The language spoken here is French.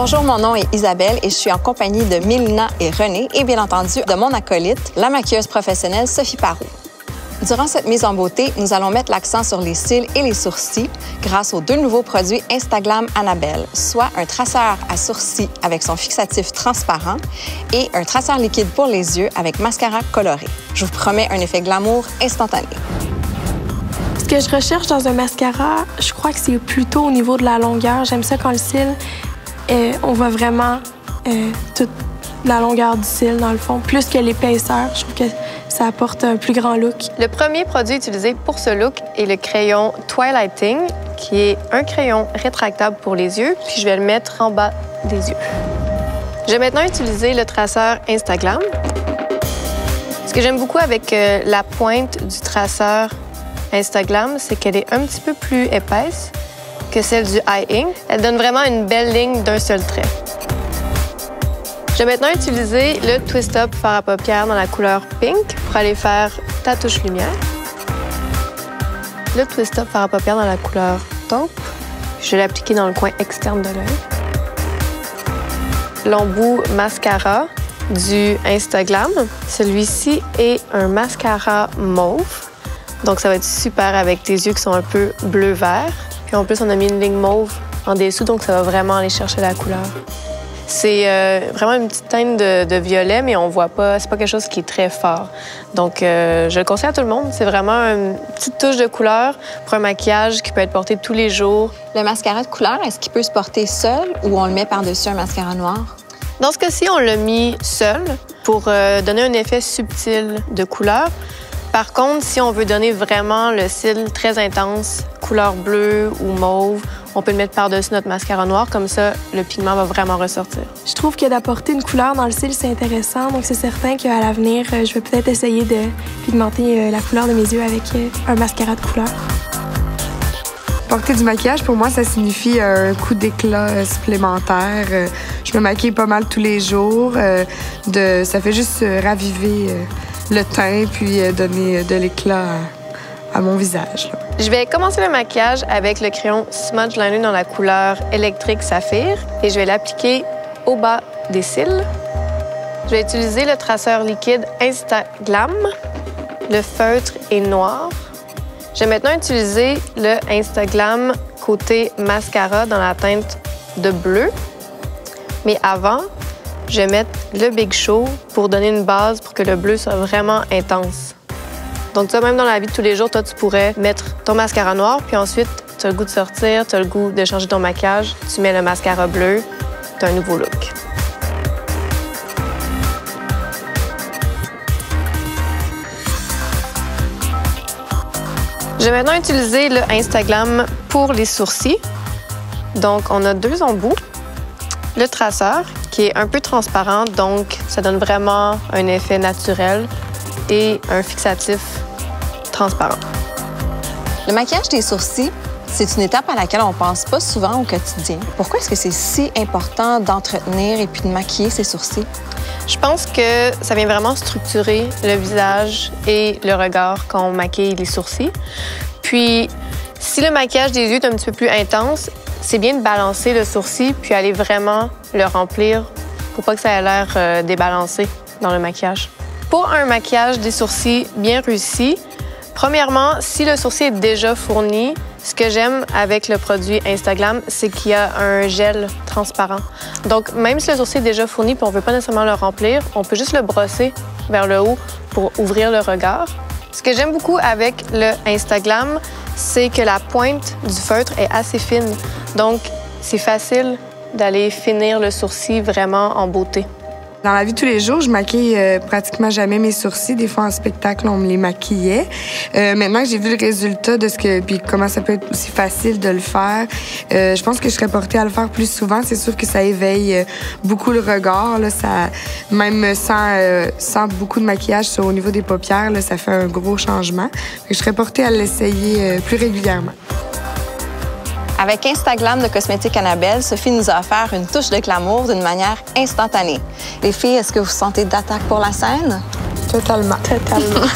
Bonjour, mon nom est Isabelle et je suis en compagnie de Mélina et René et bien entendu de mon acolyte, la maquilleuse professionnelle Sophie Parot. Durant cette mise en beauté, nous allons mettre l'accent sur les cils et les sourcils grâce aux deux nouveaux produits Instaglam Annabelle, soit un traceur à sourcils avec son fixatif transparent et un traceur liquide pour les yeux avec mascara coloré. Je vous promets un effet glamour instantané. Ce que je recherche dans un mascara, je crois que c'est plutôt au niveau de la longueur. J'aime ça quand le cil, on voit vraiment toute la longueur du cil, dans le fond, plus que l'épaisseur. Je trouve que ça apporte un plus grand look. Le premier produit utilisé pour ce look est le crayon Twilighting, qui est un crayon rétractable pour les yeux, puis je vais le mettre en bas des yeux. Je vais maintenant utiliser le traceur Instaglam. Ce que j'aime beaucoup avec la pointe du traceur Instaglam, c'est qu'elle est un petit peu plus épaisse que celle du High Ink. Elle donne vraiment une belle ligne d'un seul trait. Je vais maintenant utiliser le Twist Up fard à paupières dans la couleur Pink pour aller faire ta touche lumière. Le Twist Up fard à paupières dans la couleur Taupe. Je vais l'appliquer dans le coin externe de l'œil. L'embout mascara du Instaglam. Celui-ci est un mascara mauve. Donc, ça va être super avec tes yeux qui sont un peu bleu-vert. Puis en plus, on a mis une ligne mauve en dessous, donc ça va vraiment aller chercher la couleur. C'est vraiment une petite teinte de violet, mais on voit pas, c'est pas quelque chose qui est très fort. Donc, je le conseille à tout le monde. C'est vraiment une petite touche de couleur pour un maquillage qui peut être porté tous les jours. Le mascara de couleur, est-ce qu'il peut se porter seul ou on le met par-dessus un mascara noir? Dans ce cas-ci, on l'a mis seul pour donner un effet subtil de couleur. Par contre, si on veut donner vraiment le cil très intense, couleur bleue ou mauve, on peut le mettre par-dessus notre mascara noir. Comme ça, le pigment va vraiment ressortir. Je trouve que d'apporter une couleur dans le cil, c'est intéressant. Donc, c'est certain qu'à l'avenir, je vais peut-être essayer de pigmenter la couleur de mes yeux avec un mascara de couleur. Porter du maquillage, pour moi, ça signifie un coup d'éclat supplémentaire. Je me maquille pas mal tous les jours. Ça fait juste raviver le teint puis donner de l'éclat à mon visage. Je vais commencer le maquillage avec le crayon Smudge Liner dans la couleur électrique saphir et je vais l'appliquer au bas des cils. Je vais utiliser le traceur liquide Instaglam. Le feutre est noir. Je vais maintenant utiliser le Instaglam côté mascara dans la teinte de bleu. Mais avant, je vais mettre le Big Show pour donner une base pour que le bleu soit vraiment intense. Donc, toi, même dans la vie de tous les jours, toi, tu pourrais mettre ton mascara noir, puis ensuite, tu as le goût de sortir, tu as le goût de changer ton maquillage, tu mets le mascara bleu, tu as un nouveau look. Je vais maintenant utiliser le Instaglam pour les sourcils. Donc, on a deux embouts. Le traceur, qui est un peu transparent, donc ça donne vraiment un effet naturel, et un fixatif transparent. Le maquillage des sourcils, c'est une étape à laquelle on pense pas souvent au quotidien. Pourquoi est-ce que c'est si important d'entretenir et puis de maquiller ses sourcils? Je pense que ça vient vraiment structurer le visage et le regard quand on maquille les sourcils. Puis, si le maquillage des yeux est un petit peu plus intense, c'est bien de balancer le sourcil puis aller vraiment le remplir pour pas que ça ait l'air débalancé dans le maquillage. Pour un maquillage des sourcils bien réussi, premièrement, si le sourcil est déjà fourni, ce que j'aime avec le produit Instaglam, c'est qu'il y a un gel transparent. Donc, même si le sourcil est déjà fourni et on ne veut pas nécessairement le remplir, on peut juste le brosser vers le haut pour ouvrir le regard. Ce que j'aime beaucoup avec le Instaglam, c'est que la pointe du feutre est assez fine. Donc, c'est facile d'aller finir le sourcil vraiment en beauté. Dans la vie de tous les jours, je maquille pratiquement jamais mes sourcils. Des fois, en spectacle, on me les maquillait. Maintenant que j'ai vu le résultat de puis comment ça peut être aussi facile de le faire, je pense que je serais portée à le faire plus souvent. C'est sûr que ça éveille beaucoup le regard. Là, même sans beaucoup de maquillage au niveau des paupières, là, ça fait un gros changement. Je serais portée à l'essayer plus régulièrement. Avec Instaglam de Cosmétiques Annabelle, Sophie nous a offert une touche de glamour d'une manière instantanée. Les filles, est-ce que vous sentez d'attaque pour la scène? Totalement. Totalement.